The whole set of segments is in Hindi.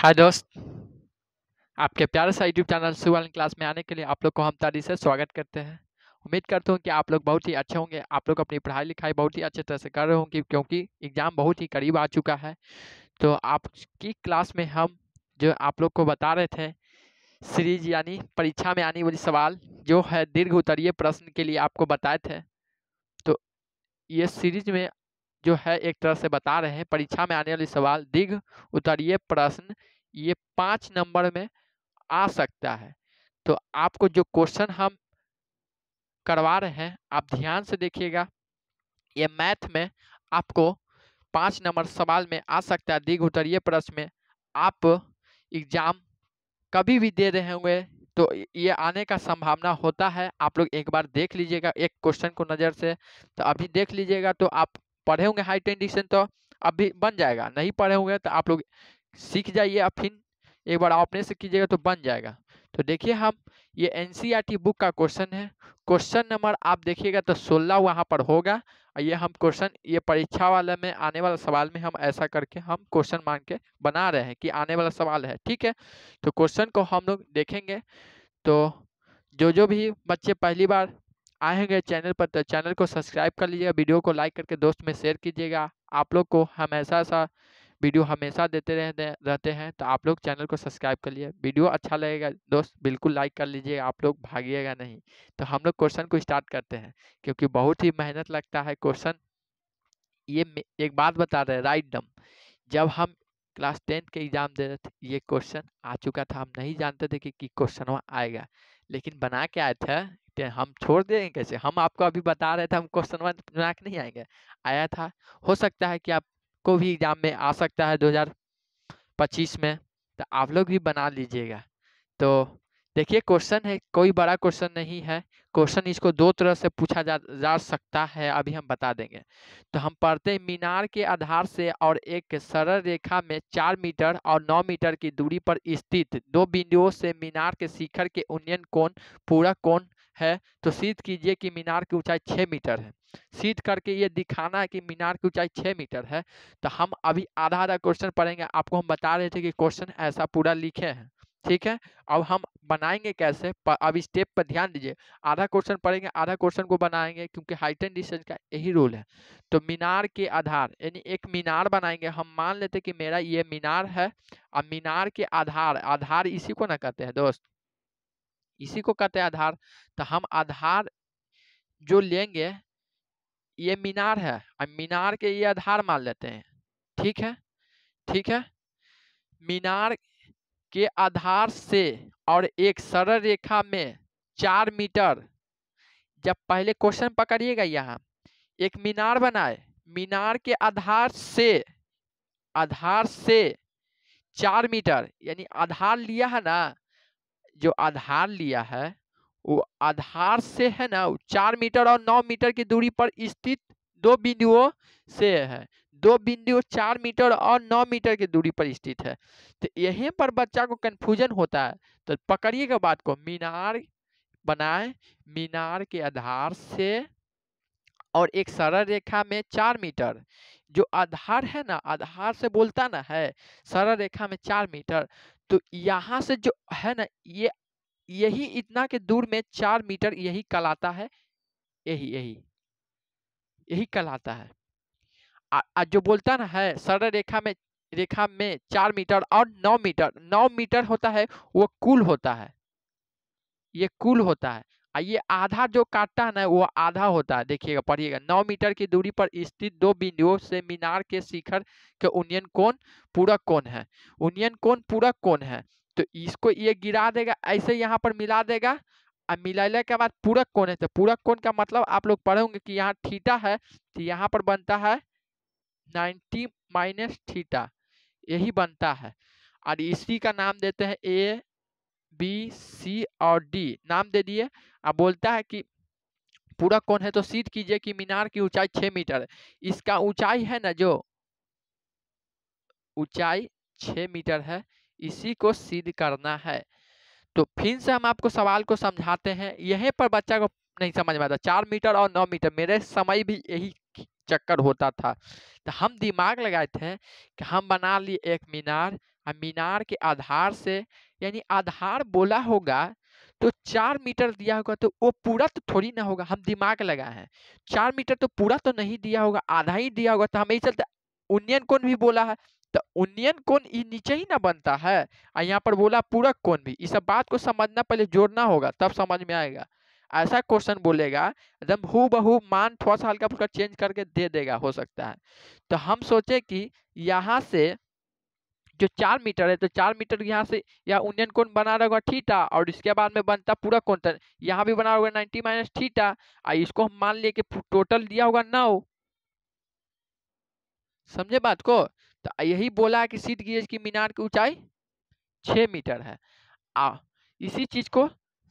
हाय दोस्त, आपके प्यारे सा यूट्यूब चैनल शिव क्लास में आने के लिए आप लोग को हम तारी से स्वागत करते हैं। उम्मीद करता हूँ कि आप लोग बहुत ही अच्छे होंगे। आप लोग अपनी पढ़ाई लिखाई बहुत ही अच्छे तरह से कर रहे होंगे क्योंकि एग्ज़ाम बहुत ही करीब आ चुका है। तो आपकी क्लास में हम जो आप लोग को बता रहे थे सीरीज यानी परीक्षा में आने वाली सवाल जो है दीर्घ उत्तरीय प्रश्न के लिए आपको बताए थे। तो ये सीरीज में जो है एक तरह से बता रहे हैं परीक्षा में आने वाले सवाल दीर्घ उत्तरीय प्रश्न ये 5 नंबर में आ सकता है। तो आपको जो क्वेश्चन हम करवा रहे हैं आप ध्यान से देखिएगा। ये मैथ में आपको 5 नंबर सवाल में आ सकता है दीर्घ उत्तरीय प्रश्न में। आप एग्जाम कभी भी दे रहे होंगे तो ये आने का संभावना होता है। आप लोग एक बार देख लीजिएगा एक क्वेश्चन को नज़र से, तो अभी देख लीजिएगा। तो आप पढ़े होंगे हाई टेंडिशन तो अभी बन जाएगा, नहीं पढ़े होंगे तो आप लोग सीख जाइए और फिर एक बार अपने से कीजिएगा तो बन जाएगा। तो देखिए हम ये एनसीईआरटी बुक का क्वेश्चन है। क्वेश्चन नंबर आप देखिएगा तो 16 वहाँ पर होगा। और ये हम क्वेश्चन ये परीक्षा वाले में आने वाला सवाल में हम ऐसा करके हम क्वेश्चन मान के बना रहे हैं कि आने वाला सवाल है, ठीक है। तो क्वेश्चन को हम लोग देखेंगे। तो जो भी बच्चे पहली बार आएंगे चैनल पर तो चैनल को सब्सक्राइब कर लीजिएगा, वीडियो को लाइक करके दोस्त में शेयर कीजिएगा। आप लोग को हमेशा सा वीडियो हमेशा देते रहते हैं तो आप लोग चैनल को सब्सक्राइब कर लिए। वीडियो अच्छा लगेगा दोस्त बिल्कुल लाइक कर लीजिए, आप लोग भागिएगा नहीं। तो हम लोग क्वेश्चन को स्टार्ट करते हैं क्योंकि बहुत ही मेहनत लगता है क्वेश्चन। ये एक बात बता रहे हैं राइट डम, जब हम क्लास 10 के एग्जाम दे रहे थे ये क्वेश्चन आ चुका था। हम नहीं जानते थे कि क्वेश्चन वहाँ आएगा, लेकिन बना के आए थे। तो हम छोड़ देंगे कैसे? हम आपको अभी बता रहे थे हम क्वेश्चन बना के नहीं आएंगे, आया था। हो सकता है कि आपको भी एग्जाम में आ सकता है 2025 में, तो आप लोग भी बना लीजिएगा। तो देखिए क्वेश्चन है, कोई बड़ा क्वेश्चन नहीं है। क्वेश्चन इसको दो तरह से पूछा जा सकता है, अभी हम बता देंगे। तो हम पढ़ते हैं मीनार के आधार से और एक सरल रेखा में 4 मीटर और 9 मीटर की दूरी पर स्थित दो बिंदुओं से मीनार के शिखर के उन्नयन कोण पूरक कोण है। तो सिद्ध कीजिए कि मीनार की ऊंचाई 6 मीटर है। सिद्ध करके ये दिखाना है कि मीनार की ऊंचाई 6 मीटर है। तो हम अभी आधा आधा क्वेश्चन पढ़ेंगे। आपको हम बता रहे थे कि क्वेश्चन ऐसा पूरा लिखे हैं, ठीक है। अब हम बनाएंगे कैसे, अब स्टेप पर ध्यान दीजिए। आधा क्वेश्चन पढ़ेंगे आधा क्वेश्चन को बनाएंगे क्योंकि हाइट एंड डिस्टेंस का यही रूल है। तो मीनार के आधार यानी एक मीनार बनाएंगे। हम मान लेते कि मेरा ये मीनार है और मीनार के आधार, आधार इसी को ना कहते हैं दोस्त, इसी को कहते हैं आधार। तो हम आधार जो लेंगे ये मीनार है और मीनार के ये आधार मान लेते हैं, ठीक है। ठीक है, मीनार के आधार से और एक सरल रेखा में 4 मीटर। जब पहले क्वेश्चन पकड़िएगा, यहाँ एक मीनार बनाए, मीनार के आधार से 4 मीटर यानी आधार लिया है ना, जो आधार लिया है वो आधार से है ना 4 मीटर और 9 मीटर की दूरी पर स्थित दो बिंदुओं से है। दो बिंदु 4 मीटर और 9 मीटर की दूरी पर स्थित है। तो यहीं पर बच्चा को कंफ्यूजन होता है। तो पकड़िएगा बात को, मीनार बनाए, मीनार के आधार से और एक सरल रेखा में 4 मीटर। जो आधार है ना, आधार से बोलता ना है सरल रेखा में 4 मीटर। तो यहाँ से जो है ना ये यही इतना के दूर में 4 मीटर यही कहलाता है, यही यही यही कहलाता है। जो बोलता ना है सरल रेखा में 4 मीटर और 9 मीटर, 9 मीटर होता है वो कुल होता है, ये कुल होता है। ये आधा जो काटता है ना वो आधा होता है। देखिएगा पढ़िएगा, 9 मीटर की दूरी पर स्थित दो बिंदुओं से मीनार के शिखर के उन्नयन कोण पूरक कोण है। उन्नयन कोण पूरक कोण है। तो इसको ये गिरा देगा, ऐसे यहाँ पर मिला देगा और मिलाने के बाद पूरक कोण है। तो पूरक कोण का मतलब आप लोग पढ़े होंगे कि यहाँ थीटा है तो यहाँ पर बनता है 90 माइनस थीटा, यही बनता है। और इसी का नाम देते हैं ए बी सी और डी, नाम दे दिए। अब बोलता है कि पूरा कौन है तो सिद्ध कीजिए कि मीनार की ऊंचाई 6 मीटर है। इसका ऊंचाई है ना, जो ऊंचाई 6 मीटर है, इसी को सिद्ध करना है। तो फिर से हम आपको सवाल को समझाते हैं, यहीं पर बच्चा को नहीं समझ में आता। 4 मीटर और 9 मीटर, मेरे समय भी यही चक्कर होता था। तो हम दिमाग लगाए थे कि हम बना लिए एक मीनार और मीनार के आधार से, यानी आधार बोला होगा तो 4 मीटर दिया होगा, तो वो पूरा तो थोड़ी ना होगा, हम दिमाग लगाए हैं। 4 मीटर तो पूरा तो नहीं दिया होगा, आधा ही दिया होगा, तो हमें चलता उन्नयन कोण भी बोला है, तो उन्नयन कोण ये नीचे ही ना बनता है, और यहाँ पर बोला पूरक कोण भी। इस सब बात को समझना, पहले जोड़ना होगा तब समझ में आएगा। ऐसा क्वेश्चन बोलेगा एकदम हु बहू, मान थोड़ा सा हल्का फुल्का चेंज करके दे देगा, हो सकता है। तो हम सोचे कि यहाँ से जो 4 मीटर है, तो 4 मीटर यहाँ से या उन्नयन कोण बना रहेगा थीटा, और इसके बाद में बनता पूरा कोण, तो यहाँ भी बना होगा 90 माइनस थीटा, और इसको हम मान लिए कि टोटल दिया होगा 9। समझे बात को? तो यही बोला है कि सिद्ध कीजिए कि मीनार की ऊंचाई 6 मीटर है। आ इसी चीज को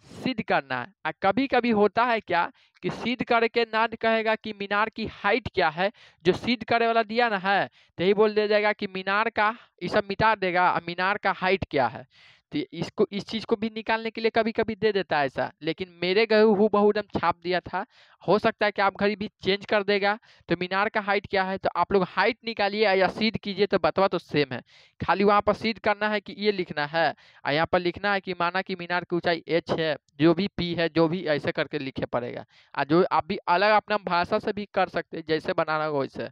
सिद्ध करना है। कभी कभी होता है क्या कि सिद्ध करके ना कहेगा कि मीनार की हाइट क्या है, जो सिद्ध करे वाला दिया ना है, तो यही बोल दे जाएगा कि मीनार का, ये सब मिटा देगा, और मीनार का हाइट क्या है। तो इसको, इस चीज को भी निकालने के लिए कभी कभी दे देता है ऐसा, लेकिन मेरे गए हूबहू एकदम छाप दिया था। हो सकता है कि आप घड़ी भी चेंज कर देगा। तो मीनार का हाइट क्या है, तो आप लोग हाइट निकालिए या सिद्ध कीजिए, तो बतवा तो सेम है, खाली वहां पर सिद्ध करना है कि ये लिखना है, और यहाँ पर लिखना है कि माना कि मीनार की ऊंचाई h है, जो भी p है, जो भी ऐसे करके लिखे पड़ेगा। और जो आप भी अलग अपना भाषा से भी कर सकते हैं, जैसे बनाना हो वैसे।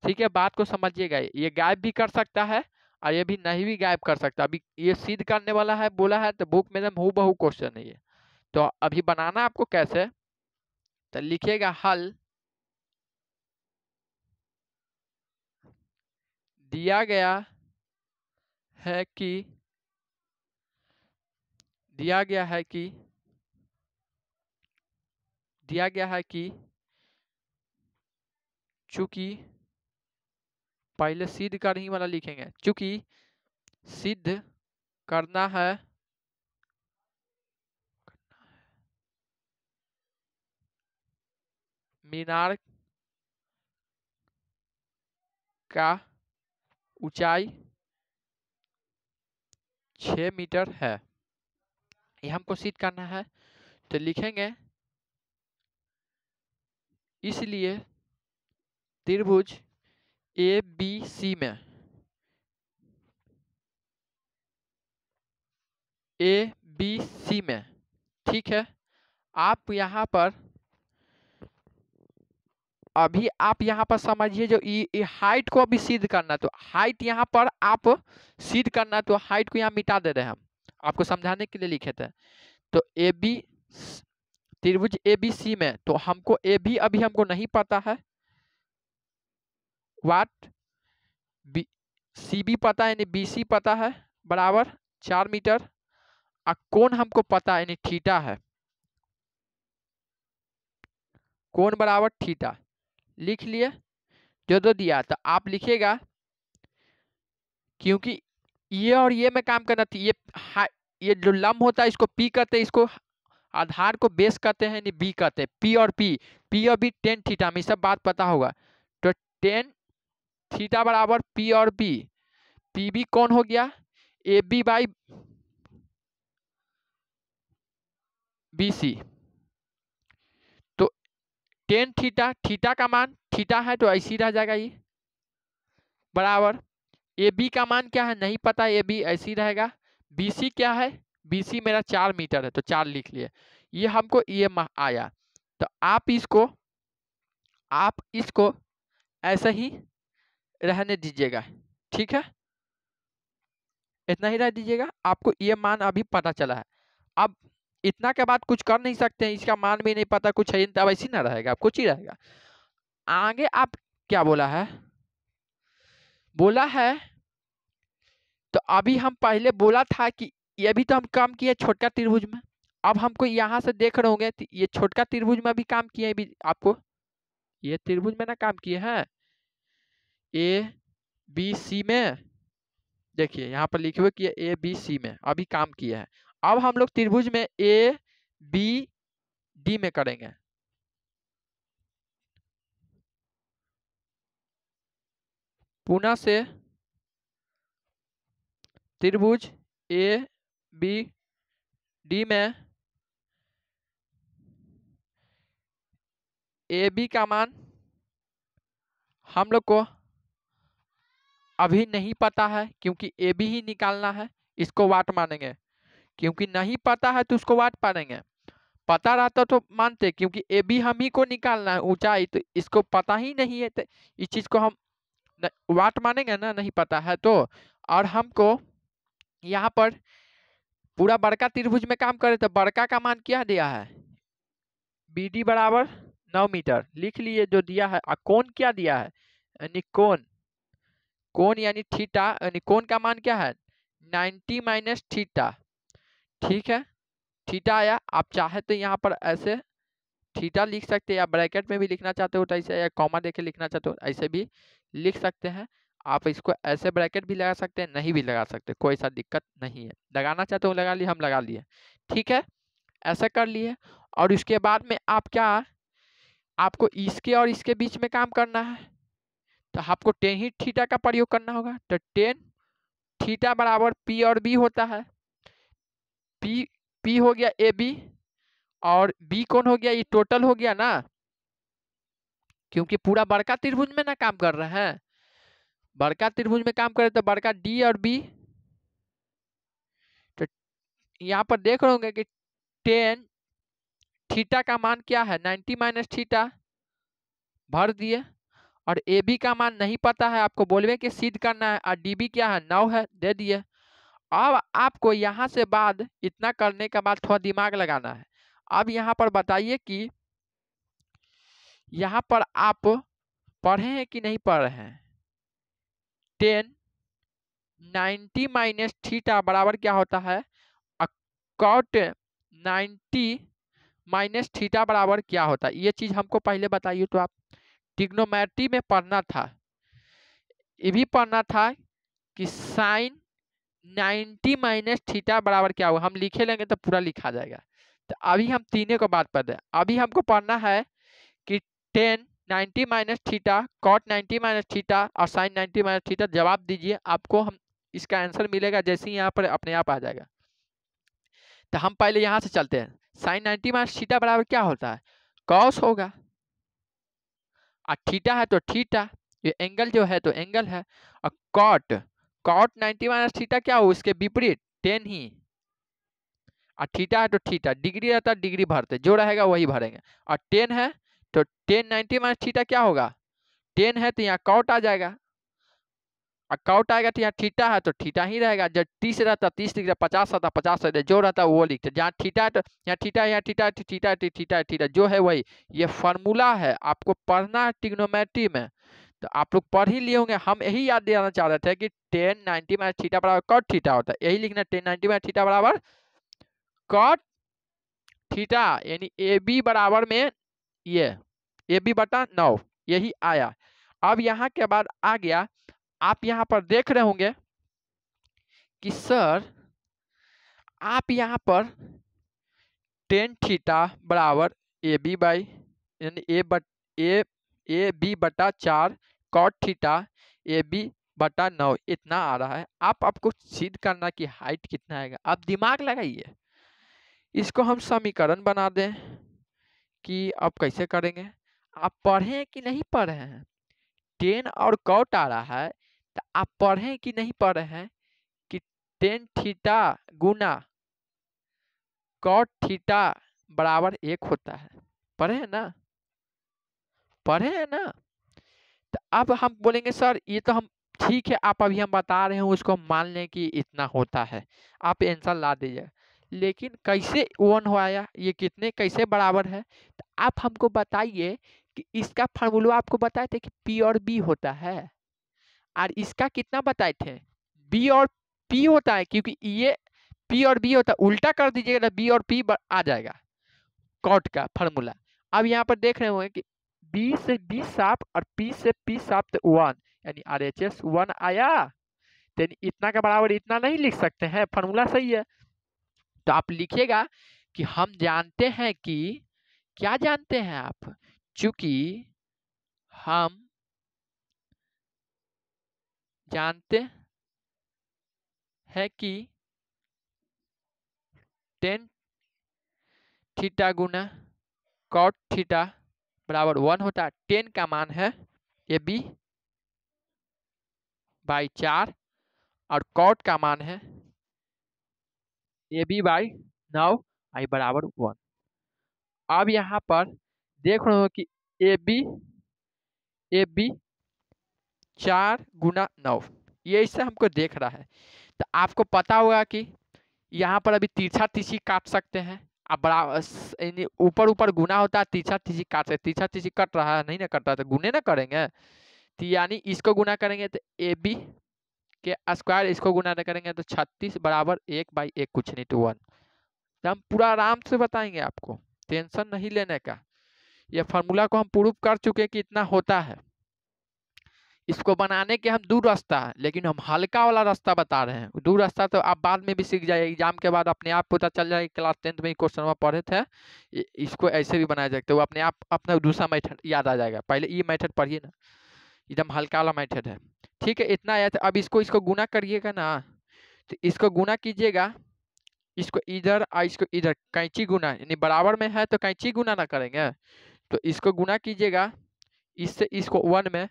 ठीक है, बात को समझिएगा। ये गायब भी कर सकता है और ये भी नहीं भी गायब कर सकता। अभी ये सिद्ध करने वाला है बोला है, तो बुक में एकदम हूबहू क्वेश्चन है ये। तो अभी बनाना आपको कैसे, तो लिखिएगा हल। दिया गया है कि दिया गया है कि दिया गया है कि चूंकि, पहले सिद्ध कर ही वाला लिखेंगे, चूंकि सिद्ध करना है मीनार का ऊंचाई 6 मीटर है, ये हमको सिद्ध करना है। तो लिखेंगे इसलिए त्रिभुज ए बी सी में, ए बी सी में, ठीक है। आप यहाँ पर, अभी आप यहाँ पर समझिए, जो ये हाइट को अभी सिद्ध करना, तो हाइट यहाँ पर आप सिद्ध करना, तो हाइट को यहाँ मिटा दे रहे हैं हम, आपको समझाने के लिए लिखे थे। तो ए बी, त्रिभुज ए बी सी में, तो हमको ए बी अभी हमको नहीं पता है, वाट बी सी बी पता है, यानी बी सी पता है, बराबर 4 मीटर। और कोण हमको पता है, यानी थीटा है, कोण बराबर थीटा। लिख लिए, जो दो दिया, तो आप लिखिएगा, क्योंकि ये और ये में काम करना थी, ये जो लंब होता है इसको पी कहते हैं, इसको आधार को बेस कहते हैं, यानी बी कहते हैं, पी और बी टेन थीटा में, सब बात पता होगा। तो टेन थीटा बराबर पी और बी, पी बी कौन हो गया, A B by B C. तो टेन थीटा, थीटा का मान थीटा है, तो ऐसी रह जाएगा ये, बराबर ए बी का मान क्या है नहीं पता, ए बी ऐसी रहेगा। बी सी क्या है, बी सी मेरा 4 मीटर है, तो 4 लिख लिए। ये हमको ये आया, तो आप इसको ऐसे ही रहने दीजिएगा, ठीक है, इतना ही रह दीजिएगा। आपको ये मान अभी पता चला है। अब इतना के बाद कुछ कर नहीं सकते हैं, इसका मान भी नहीं पता कुछ है, तब ऐसी ना रहेगा, कुछ ही रहेगा। आगे आप क्या बोला है, बोला है, तो अभी हम पहले बोला था कि ये भी तो हम काम किए छोटका त्रिभुज में। अब हमको यहाँ से देख रहे होंगे, तो ये छोटका त्रिभुज में भी काम किए भी, आपको ये त्रिभुज में ना काम किए हैं, ए बी सी में, देखिए यहाँ पर लिखे हुए कि ए बी सी में अभी काम किया है। अब हम लोग त्रिभुज में ए बी डी में करेंगे। पुनः से त्रिभुज ए बी डी में ए बी का मान हम लोग को अभी नहीं पता है क्योंकि ए बी ही निकालना है, इसको वाट मानेंगे। क्योंकि नहीं पता है तो उसको वाट मानेंगे। पता रहता तो मानते, क्योंकि ए बी हम ही को निकालना है ऊंचाई, तो इसको पता ही नहीं है तो इस चीज को हम वाट मानेंगे ना, नहीं पता है तो। और हमको यहाँ पर पूरा बड़का त्रिभुज में काम करे तो बड़का का मान क्या दिया है, बी डी बराबर 9 मीटर लिख लिए जो दिया है। और कोण क्या दिया है, यानी कोण, कोण यानी थीटा, यानी कोण का मान क्या है 90 माइनस थीटा। ठीक है, थीटा आया। आप चाहे तो यहाँ पर ऐसे थीटा लिख सकते हैं, या ब्रैकेट में भी लिखना चाहते हो तो ऐसे, या कॉमा देके लिखना चाहते हो ऐसे भी लिख सकते हैं। आप इसको ऐसे ब्रैकेट भी लगा सकते हैं, नहीं भी लगा सकते, कोई सा दिक्कत नहीं है। लगाना चाहते हो लगा लिए, हम लगा लिए। ठीक है, ऐसा कर लिए। और उसके बाद में आप क्या, आपको इसके और इसके बीच में काम करना है, तो आपको टेन ही थीटा का प्रयोग करना होगा। तो टेन थीटा बराबर पी और बी होता है। पी पी हो गया ए बी, और बी कौन हो गया, ये टोटल हो गया ना, क्योंकि पूरा बड़का त्रिभुज में ना काम कर रहे हैं। बड़का त्रिभुज में काम करे तो बड़का डी और बी। तो यहाँ पर देख रहे होंगे कि टेन थीटा का मान क्या है 90 माइनस थीटा, भर दिए। और ए बी का मान नहीं पता है, आपको बोलवे कि सिद्ध करना है। और डी बी क्या है 9 है, दे दिए। अब आपको यहाँ से बाद इतना करने के बाद थोड़ा दिमाग लगाना है। अब यहाँ पर बताइए कि यहाँ पर आप पढ़े हैं कि नहीं पढ़ रहे हैं। टेन 90 माइनस थीटा बराबर क्या होता है, कॉट 90 माइनस थीटा बराबर क्या होता है, ये चीज हमको पहले बताइए। तो आप ट्रिग्नोमेट्री में पढ़ना था, ये भी पढ़ना था कि साइन 90 माइनस थीटा बराबर क्या होगा। हम लिखे लेंगे तो पूरा लिखा जाएगा। तो अभी हम तीनों को बात पढ़ रहे हैं। अभी हमको पढ़ना है कि tan 90 minus theta, cot 90 minus theta और साइन 90 माइनस थीटा। जवाब दीजिए, आपको हम इसका आंसर मिलेगा जैसे ही यहाँ पर अपने आप आ जाएगा। तो हम पहले यहाँ से चलते हैं। साइन 90 माइनस थीटा बराबर क्या होता है, कॉस होगा। और थीटा है तो थीटा, ये एंगल जो है तो एंगल है। और कॉट, कॉट 90 माइनस थीटा क्या हो, इसके विपरीत टेन ही। और थीटा है तो थीटा, डिग्री रहता है डिग्री भरते, जो रहेगा वही भरेंगे। और टेन है तो टेन 90 माइनस थीटा क्या होगा, टेन है तो यहाँ कॉट आ जाएगा। और कॉट आएगा तो यहाँ थीटा है तो थीटा ही रहेगा। जब 30 रहता 30 लिखता, 50 रहता 50 रहता, जो रहता वो लिखते। जहाँ थीटा है तो यहाँ थीटा है, यहाँ थीटा है, थीटा है, थीटा है, थीटा जो है वही। ये फार्मूला है, आपको पढ़ना है ट्रिग्नोमेट्री में। तो आप लोग पढ़ ही लिए होंगे। हम यही याद दिलाना चाह रहे थे कि टेन 90 माइनस थीटा बराबर कॉट थीटा होता है। यही लिखना, टेन 90 माइनस थीटा बराबर कॉट थीटा, यानी ए बी बराबर में ये ए बी बटा 9, यही आया। अब यहाँ के बाद आ गया, आप यहाँ पर देख रहे होंगे कि सर आप यहाँ पर टेन थीटा बराबर ए बी बाई, यानी ए बी बटा 4 कॉट थीटा ए बी बटा 9 इतना आ रहा है। आप आपको सिद्ध करना कि हाइट कितना आएगा। आप दिमाग लगाइए, इसको हम समीकरण बना दें कि अब कैसे करेंगे। आप पढ़े कि नहीं पढ़े हैं, टेन और कॉट आ रहा है, तो आप पढ़े कि नहीं पढ़ रहे हैं कि टेन थीटा गुना कॉट थीटा बराबर 1 होता है। पढ़े हैं ना, पढ़े हैं ना। तो अब हम बोलेंगे सर ये तो हम ठीक है, आप अभी हम बता रहे हैं उसको मान लें कि इतना होता है, आप आंसर ला दीजिए। लेकिन कैसे वन हो आया, ये कितने कैसे बराबर है, तो आप हमको बताइए कि इसका फार्मूला आपको बताए थे कि पी और बी होता है। और इसका कितना बताए थे, बी और पी होता है, क्योंकि ये पी और बी होता है, उल्टा कर दीजिएगा बी और पी आ जाएगा कॉट का फार्मूला। अब यहाँ पर देख रहे होंगे कि बी से बी साफ और पी से पी साफ तो 1, यानी आर एच एस 1 आया। तो इतना का बराबर इतना नहीं लिख सकते हैं, फार्मूला सही है। तो आप लिखिएगा कि हम जानते हैं कि, क्या जानते हैं आप, चूंकि हम जानते हैं कि टेन थीटा गुना कॉट थीटा बराबर 1 होता है। टेन का मान है ए बी बाई 4 और कॉट का मान है AB बाई 9 आई बराबर 1। अब यहाँ पर देख रहे हो कि ए बी 4 गुना 9, ये इससे हमको देख रहा है। तो आपको पता होगा कि यहाँ पर अभी तिरछा तीसी काट सकते हैं। अब बराबर ऊपर ऊपर गुना होता है, तिरछा तीसी काट सकते, तिरछा तीसी कट रहा है, नहीं ना कट रहा, तो गुने ना करेंगे। तो यानी इसको गुना करेंगे तो ए बी के स्क्वायर, इसको गुना करेंगे तो 36 बराबर 1/1, कुछ नहीं तो 1। तो हम पूरा आराम से बताएंगे, आपको टेंशन नहीं लेने का। ये फार्मूला को हम प्रूव कर चुके कि इतना होता है। इसको बनाने के हम दूर रास्ता है, लेकिन हम हल्का वाला रास्ता बता रहे हैं। दूर रास्ता तो आप बाद में भी सीख जाए, एग्जाम के बाद अपने आप पता चल जाए। क्लास 10th में क्वेश्चन में पढ़े थे, इसको ऐसे भी बनाया जाता है, वो अपने आप अपना दूसरा मेथड याद आ जाएगा। पहले ये मेथड पढ़िए ना, एकदम हल्का वाला मेथड है। ठीक है, इतना आया था। अब इसको गुना करिएगा ना, तो इसको गुना कीजिएगा, इसको इधर और इसको इधर, कैंची गुना, यानी बराबर में है तो कैंची गुना ना करेंगे। तो इसको गुना कीजिएगा इससे, इसको 1 में,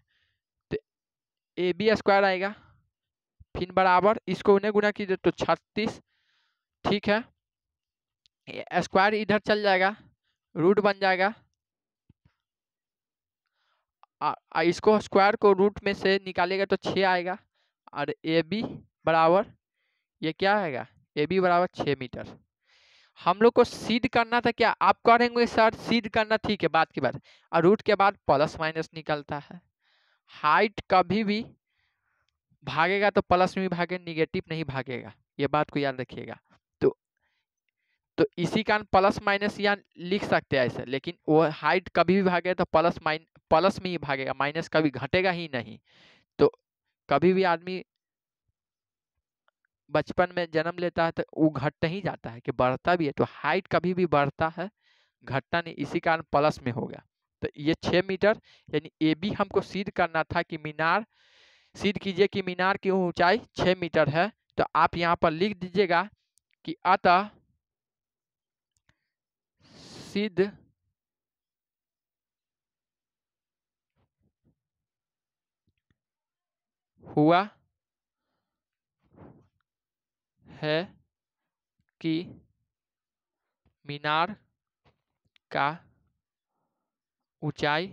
तो ए बी स्क्वायर आएगा, फिर बराबर इसको उन्हें गुना कीजिए तो 36। ठीक है, स्क्वायर इधर चल जाएगा, रूट बन जाएगा। इसको स्क्वायर को रूट में से निकालेगा तो 6 आएगा। और ए बी बराबर ये क्या आएगा, ए बी बराबर 6 मीटर। हम लोग को सिद्ध करना था क्या, आप करेंगे सर सिद्ध करना, ठीक है, बात की बात। और रूट के बाद प्लस माइनस निकलता है। हाइट कभी भी भागेगा तो प्लस में भी भागे, निगेटिव नहीं भागेगा, ये बात को याद रखिएगा। तो इसी कारण प्लस माइनस यहाँ लिख सकते हैं ऐसे, लेकिन वो हाइट कभी भी भागे तो प्लस में ही भागेगा, माइनस कभी घटेगा ही नहीं। तो कभी भी आदमी बचपन में जन्म लेता है तो वो घटता ही जाता है, कि बढ़ता भी है, तो हाइट कभी भी बढ़ता है, घटता नहीं, इसी कारण प्लस में हो गया। तो ये 6 मीटर, यानी ए बी हमको सिद्ध करना था कि मीनार, सिद्ध कीजिए कि मीनार की ऊंचाई 6 मीटर है। तो आप यहाँ पर लिख दीजिएगा कि अतः सिद्ध हुआ है कि मीनार का ऊंचाई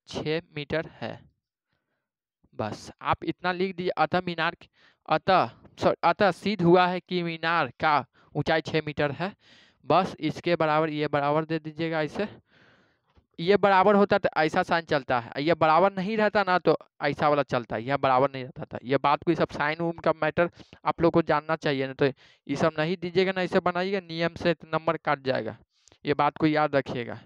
6 मीटर है। बस आप इतना लिख दीजिए, अतः सिद्ध हुआ है कि मीनार का ऊंचाई 6 मीटर है। बस इसके बराबर ये बराबर दे दीजिएगा ऐसे। ये बराबर होता तो ऐसा साइन चलता है, ये बराबर नहीं रहता ना तो ऐसा वाला चलता है, यह बराबर नहीं रहता था। ये बात को, सब साइन उम का मैटर आप लोग को जानना चाहिए ना, तो ये सब नहीं दीजिएगा ना, इसे बनाइएगा नियम से तो नंबर काट जाएगा। ये बात को याद रखिएगा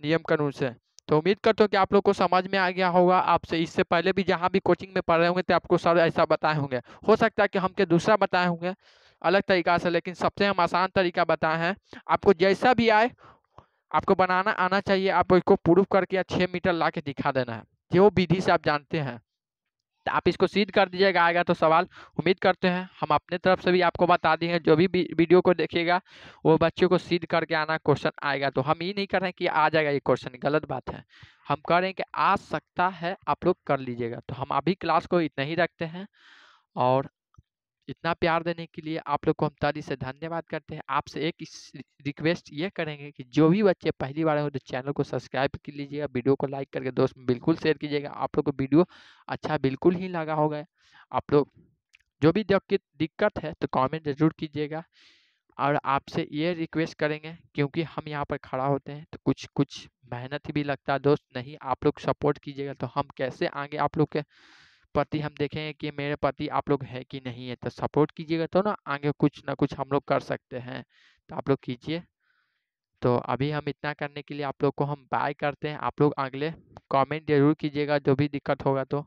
नियम कानून से। तो उम्मीद करता हूँ कि आप लोग को समझ में आ गया होगा। आपसे इससे पहले भी जहाँ भी कोचिंग में पढ़ रहे होंगे तो आपको सर ऐसा बताए होंगे, हो सकता है कि हमके दूसरा बताए होंगे अलग तरीका से, लेकिन सबसे हम आसान तरीका बताए हैं। आपको जैसा भी आए आपको बनाना आना चाहिए, आप इसको प्रूफ करके या 6 मीटर ला के दिखा देना है, जो विधि से आप जानते हैं। तो आप इसको सिद्ध कर दीजिएगा, आएगा तो सवाल। उम्मीद करते हैं हम अपने तरफ से भी आपको बता दिए हैं, जो भी वीडियो को देखिएगा वो बच्चों को सिद्ध करके आना, क्वेश्चन आएगा। तो हम ये नहीं कर रहे हैं कि आ जाएगा ये क्वेश्चन, गलत बात है। हम कह रहे हैं कि आ सकता है, आप लोग कर लीजिएगा। तो हम अभी क्लास को इतना ही रखते हैं, और इतना प्यार देने के लिए आप लोग को हम तहे से धन्यवाद करते हैं। आपसे एक रिक्वेस्ट ये करेंगे कि जो भी बच्चे पहली बार हो तो चैनल को सब्सक्राइब कर लीजिएगा, वीडियो को लाइक करके दोस्त में बिल्कुल शेयर कीजिएगा। आप लोग को वीडियो अच्छा बिल्कुल ही लगा होगा। आप लोग जो भी दिक्कत है तो कमेंट जरूर कीजिएगा। और आपसे ये रिक्वेस्ट करेंगे, क्योंकि हम यहाँ पर खड़ा होते हैं तो कुछ कुछ मेहनत भी लगता है दोस्त, नहीं आप लोग सपोर्ट कीजिएगा तो हम कैसे आगे आप लोग के प्रति हम देखेंगे कि मेरे प्रति आप लोग है कि नहीं है। तो सपोर्ट कीजिएगा तो ना आगे कुछ ना कुछ हम लोग कर सकते हैं, तो आप लोग कीजिए। तो अभी हम इतना करने के लिए आप लोग को हम बाय करते हैं। आप लोग अगले कमेंट जरूर कीजिएगा जो भी दिक्कत होगा तो।